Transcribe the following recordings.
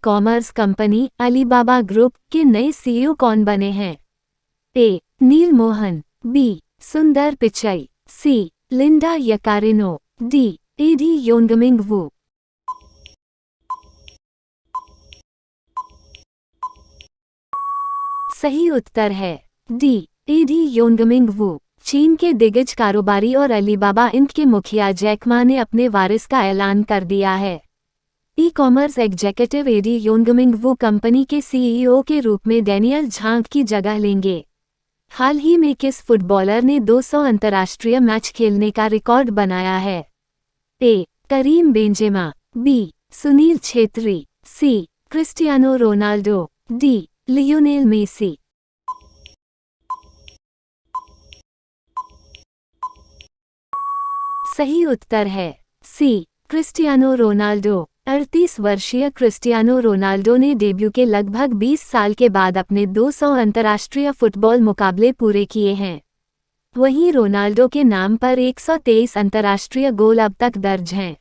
Commerce company Alibaba group के नए CEO कौन बने हैं? ए. नील मोहन, बी. सुंदर पिचाई, सी. लिंडा यकारिनो, डी. एडी योंगमिंग वू। सही उत्तर है डी. एडी योंगमिंग वू। चीन के दिग्गज कारोबारी और अलीबाबा इंक के मुखिया जैक मा ने अपने वारिस का ऐलान कर दिया है। ई कॉमर्स एग्जीक्यूटिव एडी योंगमिंग वू कंपनी के सीईओ के रूप में डैनियल झांग की जगह लेंगे। हाल ही में किस फुटबॉलर ने 200 अंतर्राष्ट्रीय मैच खेलने का रिकॉर्ड बनाया है? A. Karim Benzema, B. Sunil Chhetri, C. Cristiano Ronaldo, D. Lionel Messi. सही उत्तर है सी. Cristiano Ronaldo. 38 वर्षीय क्रिस्टियानो रोनाल्डो ने डेब्यू के लगभग 20 साल के बाद अपने 200 अंतर्राष्ट्रीय फुटबॉल मुकाबले पूरे किए हैं। वहीं रोनाल्डो के नाम पर 123 अंतर्राष्ट्रीय गोल अब तक दर्ज हैं।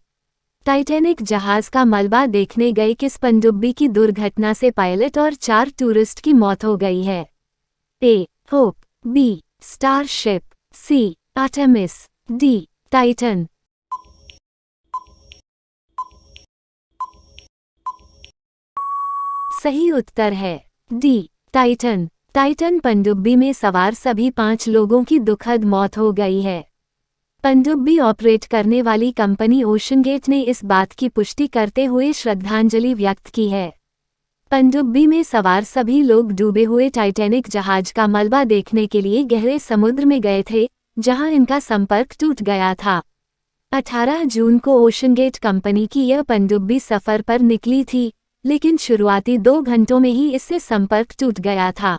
टाइटैनिक जहाज का मलबा देखने गए किस पनडुब्बी की दुर्घटना से पायलट और 4 टूरिस्ट की मौत हो गई है? A. Hope, B. Starship, C. Artemis, D. Titan. सही उत्तर है डी. टाइटन। टाइटन पनडुब्बी में सवार सभी 5 लोगों की दुखद मौत हो गई है। पनडुब्बी ऑपरेट करने वाली कंपनी ओशनगेट ने इस बात की पुष्टि करते हुए श्रद्धांजलि व्यक्त की है। पनडुब्बी में सवार सभी लोग डूबे हुए टाइटैनिक जहाज का मलबा देखने के लिए गहरे समुद्र में गए थे, जहां इनका संपर्क टूट गया था। 18 जून को ओशनगेट कंपनी की यह पनडुब्बी सफर पर निकली थी, लेकिन शुरुआती 2 घंटों में ही इससे संपर्क टूट गया था।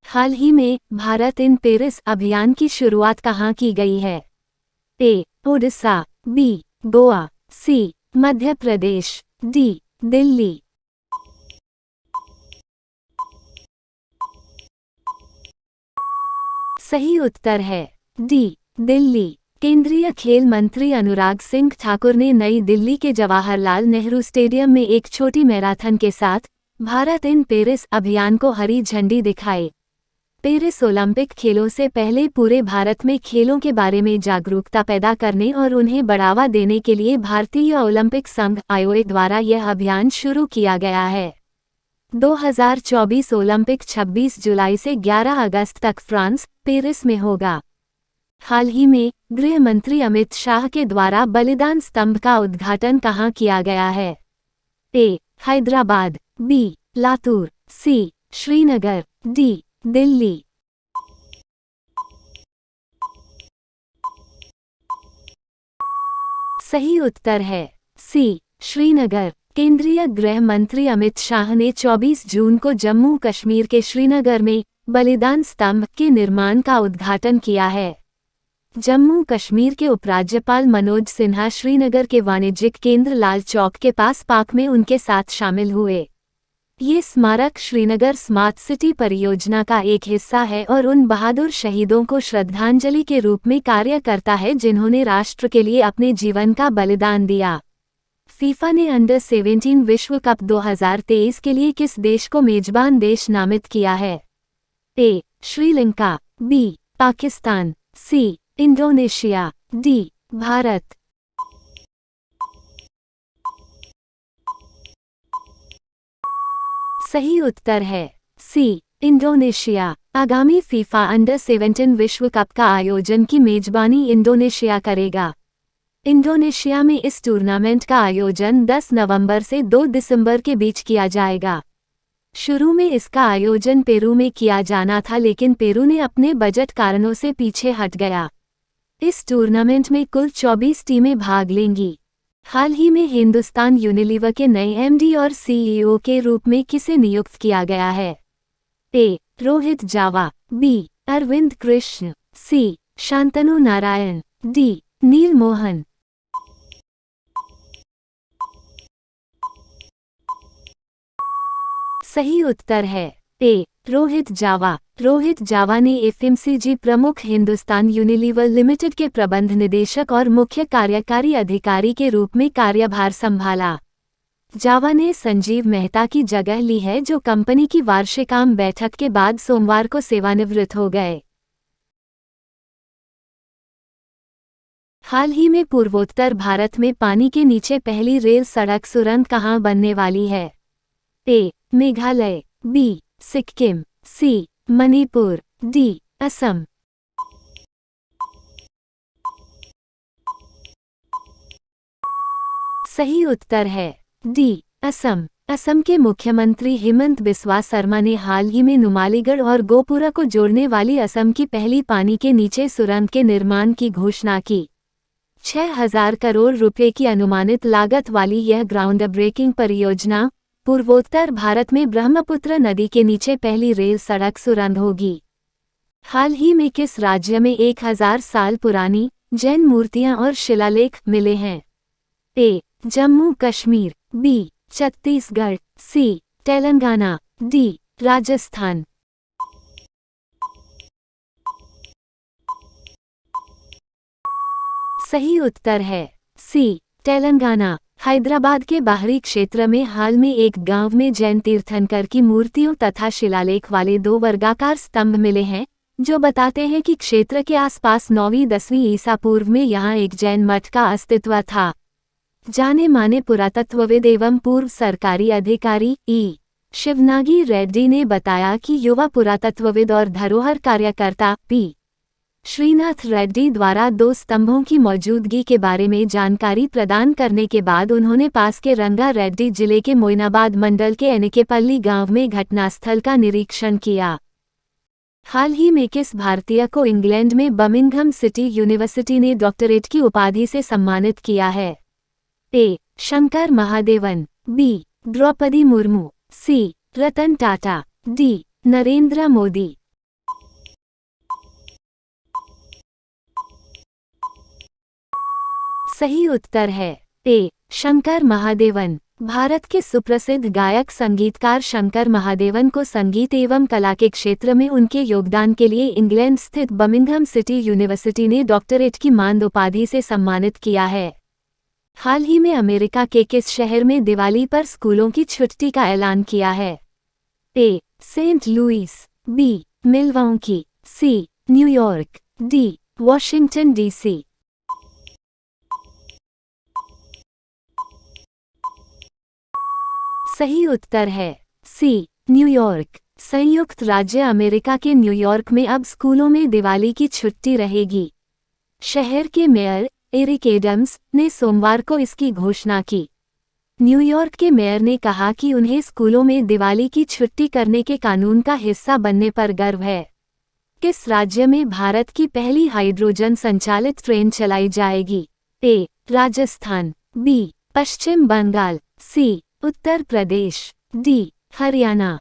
हाल ही में भारत इन पेरिस अभियान की शुरुआत कहाँ की गई है? ए. ओडिशा, बी. गोवा, सी. मध्य प्रदेश, डी. दिल्ली। सही उत्तर है डी. दिल्ली। केंद्रीय खेल मंत्री अनुराग सिंह ठाकुर ने नई दिल्ली के जवाहरलाल नेहरू स्टेडियम में एक छोटी मैराथन के साथ भारत इन पेरिस अभियान को हरी झंडी दिखाई। पेरिस ओलंपिक खेलों से पहले पूरे भारत में खेलों के बारे में जागरूकता पैदा करने और उन्हें बढ़ावा देने के लिए भारतीय ओलंपिक संघ आईओए द्वारा यह अभियान शुरू किया गया है। 2024 ओलंपिक 26 जुलाई से 11 अगस्त तक फ्रांस, पेरिस में होगा। हाल ही में गृह मंत्री अमित शाह के द्वारा बलिदान स्तंभ का उद्घाटन कहाँ किया गया है? ए. हैदराबाद, बी. लातूर, सी. श्रीनगर, डी. दिल्ली। सही उत्तर है सी. श्रीनगर। केंद्रीय गृह मंत्री अमित शाह ने 24 जून को जम्मू कश्मीर के श्रीनगर में बलिदान स्तंभ के निर्माण का उद्घाटन किया है। जम्मू कश्मीर के उपराज्यपाल मनोज सिन्हा श्रीनगर के वाणिज्यिक केंद्र लाल चौक के पास पार्क में उनके साथ शामिल हुए। ये स्मारक श्रीनगर स्मार्ट सिटी परियोजना का एक हिस्सा है और उन बहादुर शहीदों को श्रद्धांजलि के रूप में कार्य करता है जिन्होंने राष्ट्र के लिए अपने जीवन का बलिदान दिया। फीफा ने अंडर 17 विश्व कप 2023 के लिए किस देश को मेजबान देश नामित किया है? A. Sri Lanka, B. Pakistan, C. Indonesia, D. Bharat. सही उत्तर है सी. इंडोनेशिया। आगामी फीफा अंडर 17 विश्व कप का आयोजन की मेजबानी इंडोनेशिया करेगा। इंडोनेशिया में इस टूर्नामेंट का आयोजन 10 नवंबर से 2 दिसंबर के बीच किया जाएगा। शुरू में इसका आयोजन पेरू में किया जाना था, लेकिन पेरू ने अपने बजट कारणों से पीछे हट गया। इस टूर्नामेंट में कुल 24 टीमें भाग लेंगी। हाल ही में हिंदुस्तान यूनिलीवर के नए एमडी और सीईओ के रूप में किसे नियुक्त किया गया है? ए. रोहित जावा, बी. अरविंद कृष्ण, सी. शांतनु नारायण, डी. नील मोहन। सही उत्तर है ए. रोहित जावा। रोहित जावा ने एफएमसीजी प्रमुख हिंदुस्तान यूनिलीवर लिमिटेड के प्रबंध निदेशक और मुख्य कार्यकारी अधिकारी के रूप में कार्यभार संभाला। जावा ने संजीव मेहता की जगह ली है, जो कंपनी की वार्षिक आम बैठक के बाद सोमवार को सेवानिवृत्त हो गए। हाल ही में पूर्वोत्तर भारत में पानी के नीचे पहली रेल सड़क सुरंग कहाँ बनने वाली है? ए. मेघालय, बी. सिक्किम, सी. मणिपुर, डी. असम। सही उत्तर है डी. असम। असम के मुख्यमंत्री हिमंत बिस्वा शर्मा ने हाल ही में नुमालीगढ़ और गोपुरा को जोड़ने वाली असम की पहली पानी के नीचे सुरंग के निर्माण की घोषणा की। 6,000 करोड़ रुपए की अनुमानित लागत वाली यह ग्राउंड ब्रेकिंग परियोजना पूर्वोत्तर भारत में ब्रह्मपुत्र नदी के नीचे पहली रेल सड़क सुरंग होगी। हाल ही में किस राज्य में 1,000 साल पुरानी जैन मूर्तियां और शिलालेख मिले हैं? ए. जम्मू कश्मीर, बी. छत्तीसगढ़, सी. तेलंगाना, डी. राजस्थान। सही उत्तर है सी. तेलंगाना। हैदराबाद के बाहरी क्षेत्र में हाल में एक गांव में जैन तीर्थंकर की मूर्तियों तथा शिलालेख वाले 2 वर्गाकार स्तंभ मिले हैं, जो बताते हैं कि क्षेत्र के आसपास 9वीं-10वीं ईसा पूर्व में यहाँ एक जैन मठ का अस्तित्व था। जाने माने पुरातत्वविद एवं पूर्व सरकारी अधिकारी ई. शिवनागी रेड्डी ने बताया कि युवा पुरातत्वविद और धरोहर कार्यकर्ता पी. श्रीनाथ रेड्डी द्वारा 2 स्तंभों की मौजूदगी के बारे में जानकारी प्रदान करने के बाद उन्होंने पास के रंगा रेड्डी जिले के मोइनाबाद मंडल के एनकेपल्ली गांव में घटनास्थल का निरीक्षण किया। हाल ही में किस भारतीय को इंग्लैंड में बर्मिंघम सिटी यूनिवर्सिटी ने डॉक्टरेट की उपाधि से सम्मानित किया है? ए. शंकर महादेवन, बी. द्रौपदी मुर्मू, सी. रतन टाटा, डी. नरेंद्र मोदी। सही उत्तर है ए. शंकर महादेवन। भारत के सुप्रसिद्ध गायक संगीतकार शंकर महादेवन को संगीत एवं कला के क्षेत्र में उनके योगदान के लिए इंग्लैंड स्थित बर्मिंघम सिटी यूनिवर्सिटी ने डॉक्टरेट की मानद उपाधि से सम्मानित किया है। हाल ही में अमेरिका के किस शहर में दिवाली पर स्कूलों की छुट्टी का ऐलान किया है? A. Saint Louis, B. Milwaukee, C. New York, D. Washington DC. सही उत्तर है सी. न्यूयॉर्क। संयुक्त राज्य अमेरिका के न्यूयॉर्क में अब स्कूलों में दिवाली की छुट्टी रहेगी। शहर के मेयर एरिक एडम्स ने सोमवार को इसकी घोषणा की। न्यूयॉर्क के मेयर ने कहा कि उन्हें स्कूलों में दिवाली की छुट्टी करने के कानून का हिस्सा बनने पर गर्व है। किस राज्य में भारत की पहली हाइड्रोजन संचालित ट्रेन चलाई जाएगी? ए. राजस्थान, बी. पश्चिम बंगाल, सी. उत्तर प्रदेश, डी. हरियाणा।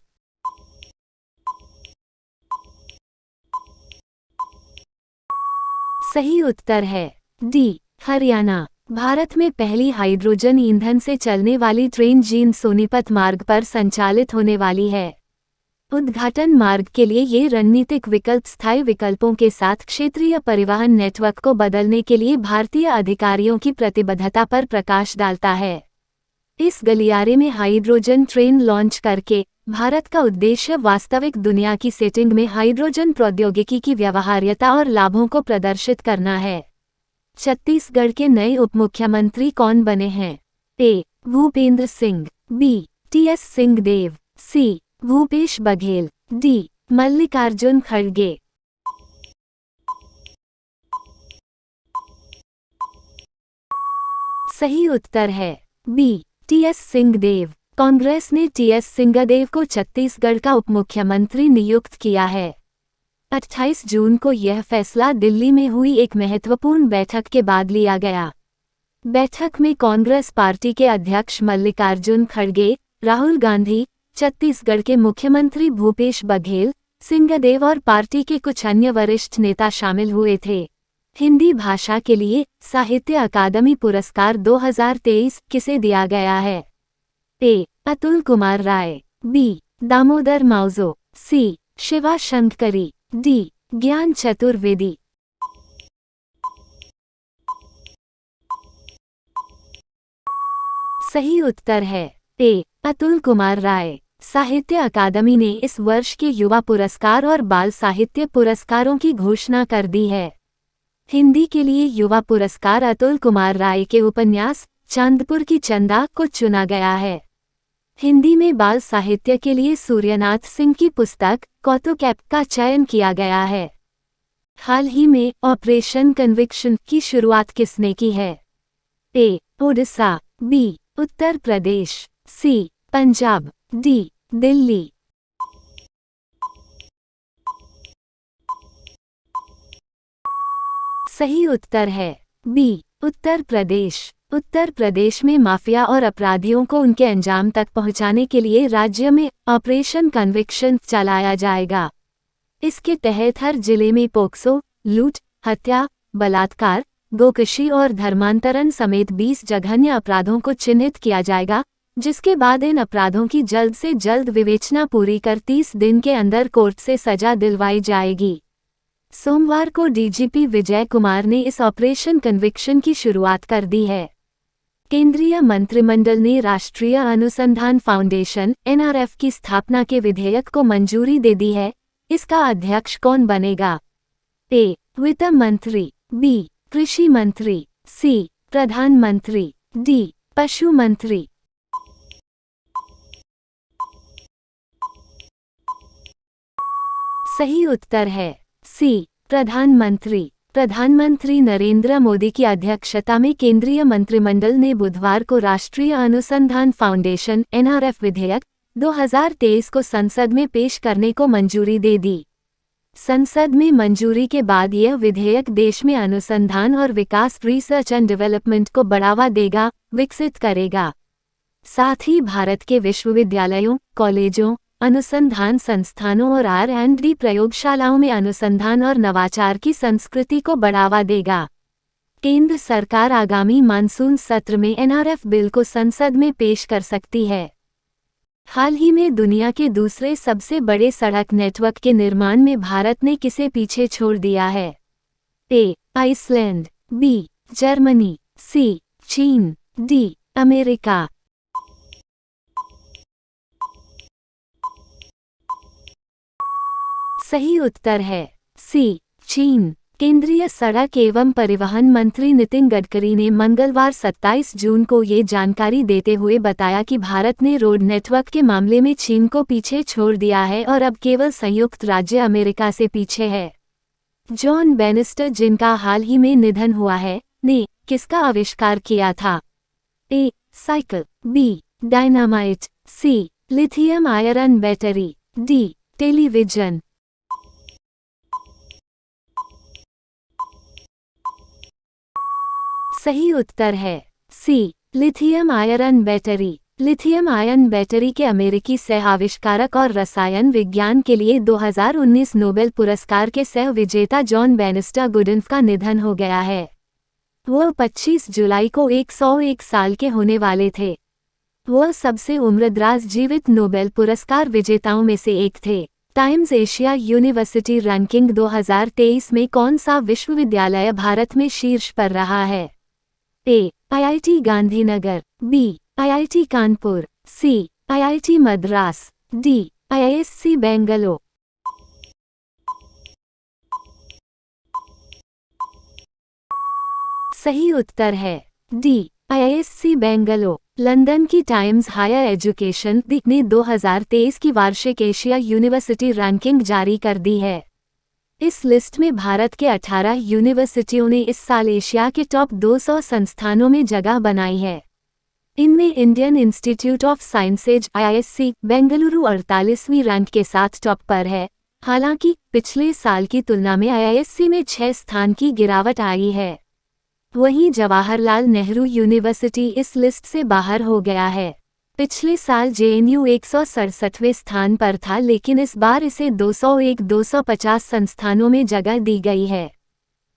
सही उत्तर है डी. हरियाणा। भारत में पहली हाइड्रोजन ईंधन से चलने वाली ट्रेन जींद सोनीपत मार्ग पर संचालित होने वाली है। उद्घाटन मार्ग के लिए ये रणनीतिक विकल्प स्थायी विकल्पों के साथ क्षेत्रीय परिवहन नेटवर्क को बदलने के लिए भारतीय अधिकारियों की प्रतिबद्धता पर प्रकाश डालता है। इस गलियारे में हाइड्रोजन ट्रेन लॉन्च करके भारत का उद्देश्य वास्तविक दुनिया की सेटिंग में हाइड्रोजन प्रौद्योगिकी की व्यवहार्यता और लाभों को प्रदर्शित करना है। छत्तीसगढ़ के नए उपमुख्यमंत्री कौन बने हैं? ए. भूपेंद्र सिंह, बी. टी.एस. सिंहदेव, सी. भूपेश बघेल, डी. मल्लिकार्जुन खड़गे। सही उत्तर है बी. टी.एस. सिंहदेव। कांग्रेस ने टी.एस. सिंहदेव को छत्तीसगढ़ का उपमुख्यमंत्री नियुक्त किया है। 28 जून को यह फैसला दिल्ली में हुई एक महत्वपूर्ण बैठक के बाद लिया गया। बैठक में कांग्रेस पार्टी के अध्यक्ष मल्लिकार्जुन खड़गे, राहुल गांधी, छत्तीसगढ़ के मुख्यमंत्री भूपेश बघेल, सिंहदेव और पार्टी के कुछ अन्य वरिष्ठ नेता शामिल हुए थे। हिंदी भाषा के लिए साहित्य अकादमी पुरस्कार 2023 किसे दिया गया है? ए. अतुल कुमार राय, बी. दामोदर माउजो, सी. शिवा शंकरी, डी. ज्ञान चतुर्वेदी। सही उत्तर है ए अतुल कुमार राय। साहित्य अकादमी ने इस वर्ष के युवा पुरस्कार और बाल साहित्य पुरस्कारों की घोषणा कर दी है। हिंदी के लिए युवा पुरस्कार अतुल कुमार राय के उपन्यास चांदपुर की चंदा को चुना गया है। हिंदी में बाल साहित्य के लिए सूर्यनाथ सिंह की पुस्तक कौतुकैप का चयन किया गया है। हाल ही में ऑपरेशन कन्विक्शन की शुरुआत किसने की है? ए ओडिशा, बी उत्तर प्रदेश, सी पंजाब, डी दिल्ली। सही उत्तर है बी उत्तर प्रदेश। उत्तर प्रदेश में माफिया और अपराधियों को उनके अंजाम तक पहुंचाने के लिए राज्य में ऑपरेशन कन्विक्शन चलाया जाएगा। इसके तहत हर जिले में पोक्सो, लूट, हत्या, बलात्कार, गोकशी और धर्मांतरण समेत 20 जघन्य अपराधों को चिन्हित किया जाएगा, जिसके बाद इन अपराधों की जल्द से जल्द विवेचना पूरी कर 30 दिन के अंदर कोर्ट से सजा दिलवाई जाएगी। सोमवार को डीजीपी विजय कुमार ने इस ऑपरेशन कन्विक्शन की शुरुआत कर दी है। केंद्रीय मंत्रिमंडल ने राष्ट्रीय अनुसंधान फाउंडेशन (एनआरएफ) की स्थापना के विधेयक को मंजूरी दे दी है। इसका अध्यक्ष कौन बनेगा? ए वित्त मंत्री, बी कृषि मंत्री, सी प्रधानमंत्री, डी पशु मंत्री। सही उत्तर है सी प्रधानमंत्री। प्रधानमंत्री नरेंद्र मोदी की अध्यक्षता में केंद्रीय मंत्रिमंडल ने बुधवार को राष्ट्रीय अनुसंधान फाउंडेशन (एनआरएफ) विधेयक 2023 को संसद में पेश करने को मंजूरी दे दी। संसद में मंजूरी के बाद यह विधेयक देश में अनुसंधान और विकास (रिसर्च एंड डेवलपमेंट) को बढ़ावा देगा, विकसित करेगा। साथ ही भारत के विश्वविद्यालयों, कॉलेजों, अनुसंधान संस्थानों और R&D प्रयोगशालाओं में अनुसंधान और नवाचार की संस्कृति को बढ़ावा देगा। केंद्र सरकार आगामी मानसून सत्र में एनआरएफ बिल को संसद में पेश कर सकती है। हाल ही में दुनिया के दूसरे सबसे बड़े सड़क नेटवर्क के निर्माण में भारत ने किसे पीछे छोड़ दिया है? ए आइसलैंड, बी जर्मनी, सी चीन, डी अमेरिका। सही उत्तर है सी चीन। केंद्रीय सड़क एवं परिवहन मंत्री नितिन गडकरी ने मंगलवार 27 जून को ये जानकारी देते हुए बताया कि भारत ने रोड नेटवर्क के मामले में चीन को पीछे छोड़ दिया है और अब केवल संयुक्त राज्य अमेरिका से पीछे है। जॉन बेनिस्टर, जिनका हाल ही में निधन हुआ है, ने किसका आविष्कार किया था? A cycle, B dynamite, C lithium iron battery, D television. सही उत्तर है C lithium iron battery. Lithium ion battery के अमेरिकी सह आविष्कारक और रसायन विज्ञान के लिए 2019 नोबेल पुरस्कार के सह विजेता जॉन बेनिस्टर गुडिन्फ का निधन हो गया है। वह 25 जुलाई को 101 साल के होने वाले थे। वह सबसे उम्रदराज जीवित नोबेल पुरस्कार विजेताओं में से एक थे। टाइम्स एशिया यूनिवर्सिटी रैंकिंग 2023 में कौन सा विश्वविद्यालय भारत में शीर्ष पर रहा है? A IIT Gandhinagar, B IIT Kanpur, C IIT Madras, D IISc Bengaluru. सही उत्तर है डी आईआईएससी बेंगलुरु। लंदन की टाइम्स हायर एजुकेशन वीक ने 2023 की वार्षिक एशिया यूनिवर्सिटी रैंकिंग जारी कर दी है। इस लिस्ट में भारत के 18 यूनिवर्सिटियों ने इस साल एशिया के टॉप 200 संस्थानों में जगह बनाई है। इनमें Indian Institute of Sciences (IISc) Bengaluru 48वीं रैंक के साथ टॉप पर है। हालांकि पिछले साल की तुलना में IISc में 6 स्थान की गिरावट आई है। वहीं जवाहरलाल नेहरू यूनिवर्सिटी इस लिस्ट से बाहर हो गया है। पिछले साल JNU 167वें स्थान पर था, लेकिन इस बार इसे 201-250 संस्थानों में जगह दी गई है।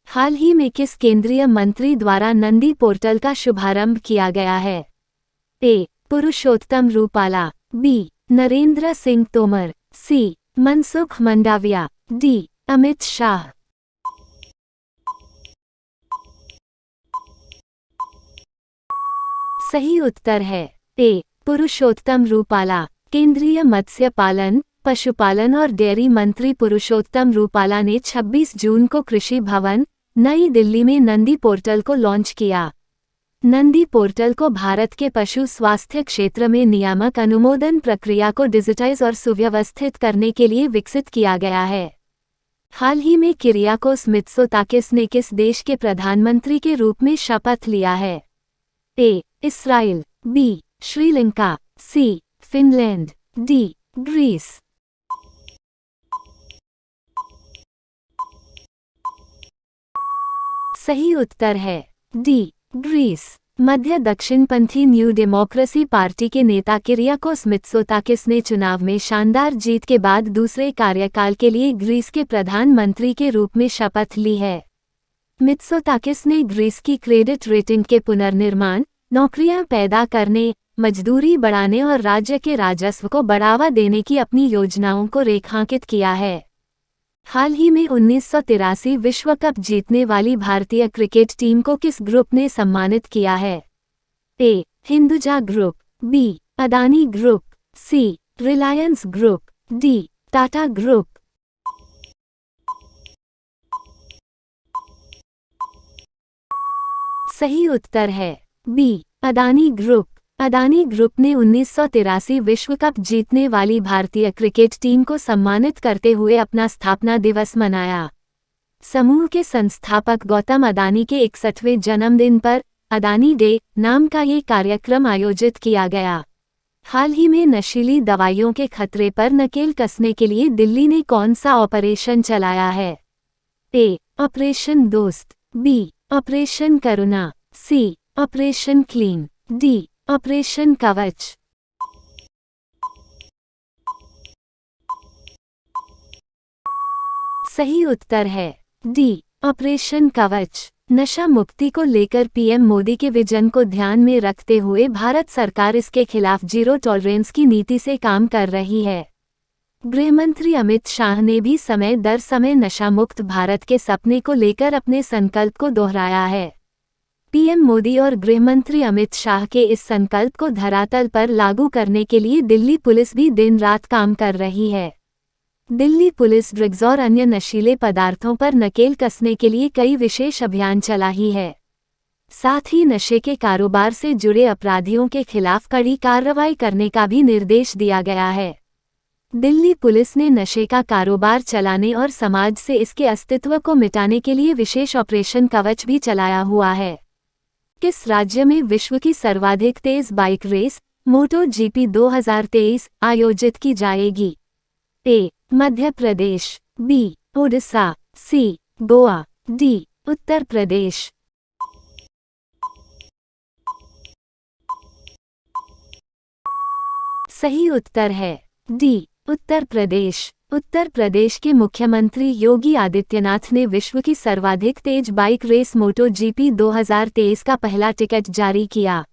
हाल ही में किस केंद्रीय मंत्री द्वारा नंदी पोर्टल का शुभारंभ किया गया है? ए पुरुषोत्तम रूपाला, बी नरेंद्र सिंह तोमर, सी मनसुख मंडाविया, डी अमित शाह। सही उत्तर है ए पुरुषोत्तम रूपाला। केंद्रीय मत्स्य पालन, पशुपालन और डेयरी मंत्री पुरुषोत्तम रूपाला ने 26 जून को कृषि भवन, नई दिल्ली में नंदी पोर्टल को लॉन्च किया। नंदी पोर्टल को भारत के पशु स्वास्थ्य क्षेत्र में नियामक अनुमोदन प्रक्रिया को डिजिटाइज और सुव्यवस्थित करने के लिए विकसित किया गया है। हाल ही में किरियाकोस मित्सोताकिस ने किस देश के प्रधानमंत्री के रूप में शपथ लिया है? A. Israel, B. Sri Lanka, C. Finland, D. Greece. सही उत्तर है डी. ग्रीस। मध्य दक्षिणपंथी न्यू डेमोक्रेसी पार्टी के नेता किरियाकोस मित्सोताकिस ने चुनाव में शानदार जीत के बाद दूसरे कार्यकाल के लिए ग्रीस के प्रधानमंत्री के रूप में शपथ ली है। मित्सोताकिस ने ग्रीस की क्रेडिट रेटिंग के पुनर्निर्माण, नौकरियां पैदा करने, मजदूरी बढ़ाने और राज्य के राजस्व को बढ़ावा देने की अपनी योजनाओं को रेखांकित किया है। हाल ही में 1983 विश्व कप जीतने वाली भारतीय क्रिकेट टीम को किस ग्रुप ने सम्मानित किया है? A. Hinduja group, B. Adani group, C. Reliance group, D. Tata group. सही उत्तर है B. Adani group. Adani group ने 1983 विश्व कप जीतने वाली भारतीय क्रिकेट टीम को सम्मानित करते हुए अपना स्थापना दिवस मनाया। समूह के संस्थापक गौतम अदानी के 61वें जन्मदिन पर अदानी डे नाम का ये कार्यक्रम आयोजित किया गया। हाल ही में नशीली दवाइयों के खतरे पर नकेल कसने के लिए दिल्ली ने कौन सा ऑपरेशन चलाया है? A. Operation Dost, B. Operation Karuna, C. Operation clean, D. Operation Kavach. सही उत्तर है डी. ऑपरेशन कवच। नशा मुक्ति को लेकर पीएम मोदी के विजन को ध्यान में रखते हुए भारत सरकार इसके खिलाफ जीरो टॉलरेंस की नीति से काम कर रही है। गृहमंत्री अमित शाह ने भी समय दर समय नशा मुक्त भारत के सपने को लेकर अपने संकल्प को दोहराया है। पीएम मोदी और गृहमंत्री अमित शाह के इस संकल्प को धरातल पर लागू करने के लिए दिल्ली पुलिस भी दिन रात काम कर रही है। दिल्ली पुलिस ड्रग्स और अन्य नशीले पदार्थों पर नकेल कसने के लिए कई विशेष अभियान चला ही है। साथ ही नशे के कारोबार से जुड़े अपराधियों के खिलाफ कड़ी कार्रवाई करने का भी निर्देश दिया गया है। दिल्ली पुलिस ने नशे का कारोबार चलाने और समाज से इसके अस्तित्व को मिटाने के लिए विशेष ऑपरेशन कवच भी चलाया हुआ है। किस राज्य में विश्व की सर्वाधिक तेज बाइक रेस मोटो जीपी 2023 आयोजित की जाएगी? ए. मध्य प्रदेश, बी. ओडिशा, सी. गोवा, डी. उत्तर प्रदेश। सही उत्तर है डी. उत्तर प्रदेश। उत्तर प्रदेश के मुख्यमंत्री योगी आदित्यनाथ ने विश्व की सर्वाधिक तेज बाइक रेस मोटो जीपी 2023 का पहला टिकट जारी किया।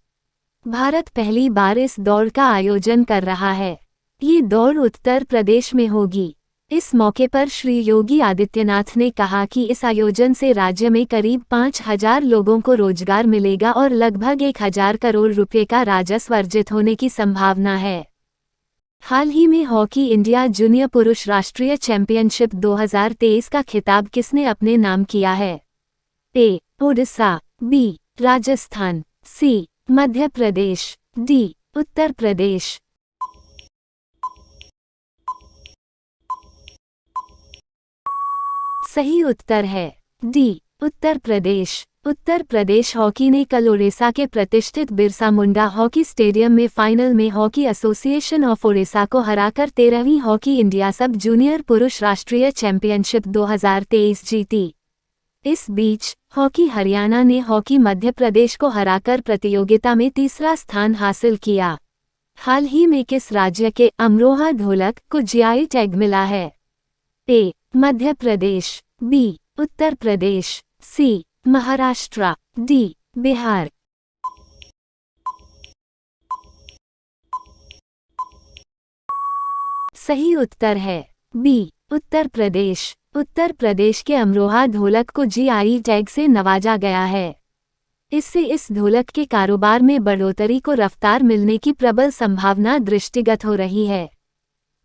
भारत पहली बार इस दौड़ का आयोजन कर रहा है। ये दौड़ उत्तर प्रदेश में होगी। इस मौके पर श्री योगी आदित्यनाथ ने कहा कि इस आयोजन से राज्य में करीब 5,000 लोगों को रोजगार मिलेगा और लगभग 1,000 करोड़ रुपए का राजस्व अर्जित होने की संभावना है। हाल ही में हॉकी इंडिया जूनियर पुरुष राष्ट्रीय चैंपियनशिप 2023 का खिताब किसने अपने नाम किया है? ए. ओडिशा, बी. राजस्थान, सी. मध्य प्रदेश, डी. उत्तर प्रदेश। सही उत्तर है डी. उत्तर प्रदेश। उत्तर प्रदेश हॉकी ने कल ओडिशा के प्रतिष्ठित बिरसा मुंडा हॉकी स्टेडियम में फाइनल में हॉकी एसोसिएशन ऑफ ओडिशा को हराकर 13वीं हॉकी इंडिया सब जूनियर पुरुष राष्ट्रीय चैंपियनशिप 2023 जीती। इस बीच हॉकी हरियाणा ने हॉकी मध्य प्रदेश को हराकर प्रतियोगिता में तीसरा स्थान हासिल किया। हाल ही में किस राज्य के अमरोहा ढोलक को जीआई टैग मिला है? ए. मध्य प्रदेश, बी. उत्तर प्रदेश, सी. महाराष्ट्र, डी. बिहार। सही उत्तर है बी. उत्तर प्रदेश। उत्तर प्रदेश के अमरोहा ढोलक को जीआई टैग से नवाजा गया है। इससे इस ढोलक के कारोबार में बढ़ोतरी को रफ्तार मिलने की प्रबल संभावना दृष्टिगत हो रही है।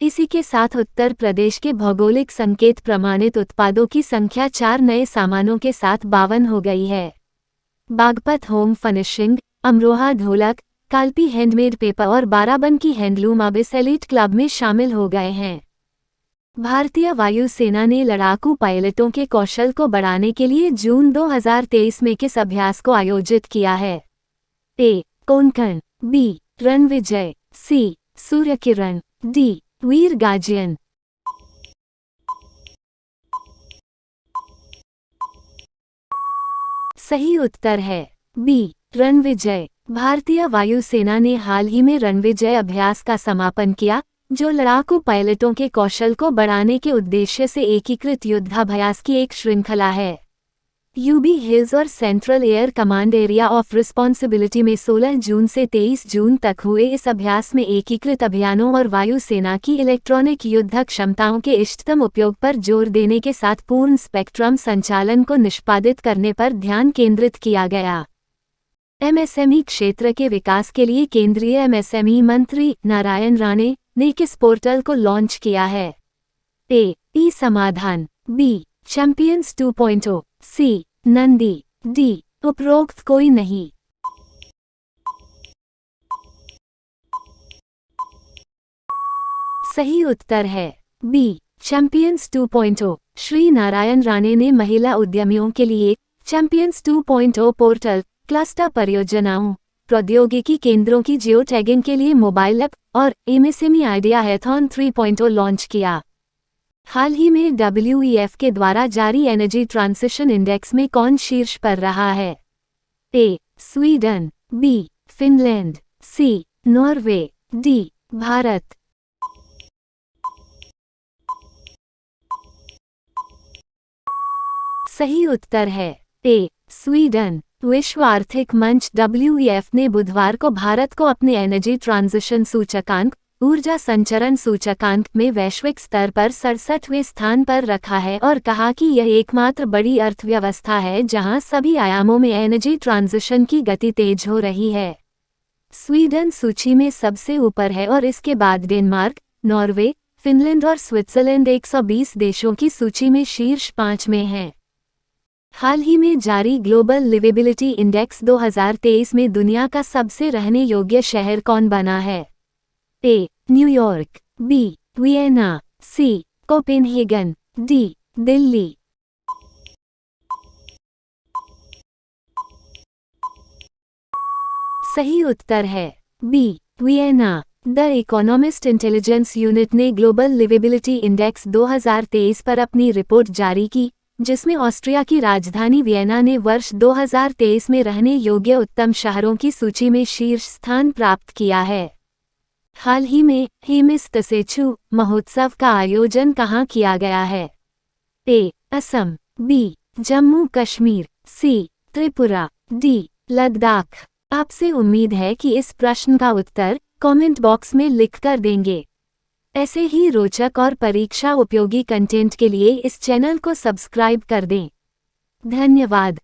इसी के साथ उत्तर प्रदेश के भौगोलिक संकेत प्रमाणित उत्पादों की संख्या 4 नए सामानों के साथ 52 हो गई है। बागपत होम फर्निशिंग, अमरोहा ढोलक, कालपी हैंडमेड पेपर और बाराबंकी हैंडलूम अब इस एलीट क्लब में शामिल हो गए हैं। भारतीय वायुसेना ने लड़ाकू पायलटों के कौशल को बढ़ाने के लिए जून 2023 में किस अभ्यास को आयोजित किया है? ए. कोंकण, बी. रणविजय, सी. सूर्यकिरण, डी. वीर गार्जियन। सही उत्तर है बी. रणविजय। भारतीय वायुसेना ने हाल ही में रणविजय अभ्यास का समापन किया, जो लड़ाकू पायलटों के कौशल को बढ़ाने के उद्देश्य से एकीकृत युद्धाभ्यास की एक श्रृंखला है। यूबी हिल्स और central air command area of responsibility में 16 जून से 23 जून तक हुए इस अभ्यास में एकीकृत अभियानों और वायुसेना की इलेक्ट्रॉनिक युद्ध क्षमताओं के इष्टतम उपयोग पर जोर देने के साथ पूर्ण स्पेक्ट्रम संचालन को निष्पादित करने पर ध्यान केंद्रित किया गया। एमएसएमई क्षेत्र के विकास के लिए केंद्रीय एमएसएमई मंत्री नारायण राणे ने किस पोर्टल को लॉन्च किया है? ए. ई समाधान, बी. चैंपियंस 2.0, सी. नंदी, डी. उपरोक्त कोई नहीं। सही उत्तर है बी. चैंपियंस 2.0। श्री नारायण राणे ने महिला उद्यमियों के लिए चैंपियंस 2.0 पोर्टल, क्लस्टर परियोजनाओं, प्रौद्योगिकी केंद्रों की जियो टैगिंग के लिए मोबाइल ऐप और एमएसएमई आइडिया हैथॉन 3.0 लॉन्च किया। हाल ही में WEF के द्वारा जारी एनर्जी ट्रांसिशन इंडेक्स में कौन शीर्ष पर रहा है? A. Sweden, B. Finland, C. Norway, D. Bharat. सही उत्तर है ए. स्वीडन। विश्व आर्थिक मंच WEF ने बुधवार को भारत को अपने एनर्जी ट्रांजिशन सूचकांक, ऊर्जा संचरण सूचकांक में वैश्विक स्तर पर 67वें स्थान पर रखा है और कहा कि यह एकमात्र बड़ी अर्थव्यवस्था है जहां सभी आयामों में एनर्जी ट्रांजिशन की गति तेज हो रही है। स्वीडन सूची में सबसे ऊपर है और इसके बाद डेनमार्क, नॉर्वे, फिनलैंड और स्विट्जरलैंड 120 देशों की सूची में शीर्ष 5 में हैं। हाल ही में जारी ग्लोबल लिवेबिलिटी इंडेक्स 2023 में दुनिया का सबसे रहने योग्य शहर कौन बना है? A. New York, B. Vienna, C. Copenhagen, D. Delhi. सही उत्तर है B. Vienna. The Economist Intelligence Unit ने ग्लोबल लिवेबिलिटी इंडेक्स 2023 पर अपनी रिपोर्ट जारी की, जिसमें ऑस्ट्रिया की राजधानी वियना ने वर्ष 2023 में रहने योग्य उत्तम शहरों की सूची में शीर्ष स्थान प्राप्त किया है। हाल ही में हेमिस तसेचू महोत्सव का आयोजन कहाँ किया गया है? ए. असम, बी. जम्मू कश्मीर, सी. त्रिपुरा, डी. लद्दाख। आपसे उम्मीद है कि इस प्रश्न का उत्तर कमेंट बॉक्स में लिखकर देंगे। ऐसे ही रोचक और परीक्षा उपयोगी कंटेंट के लिए इस चैनल को सब्सक्राइब कर दें। धन्यवाद।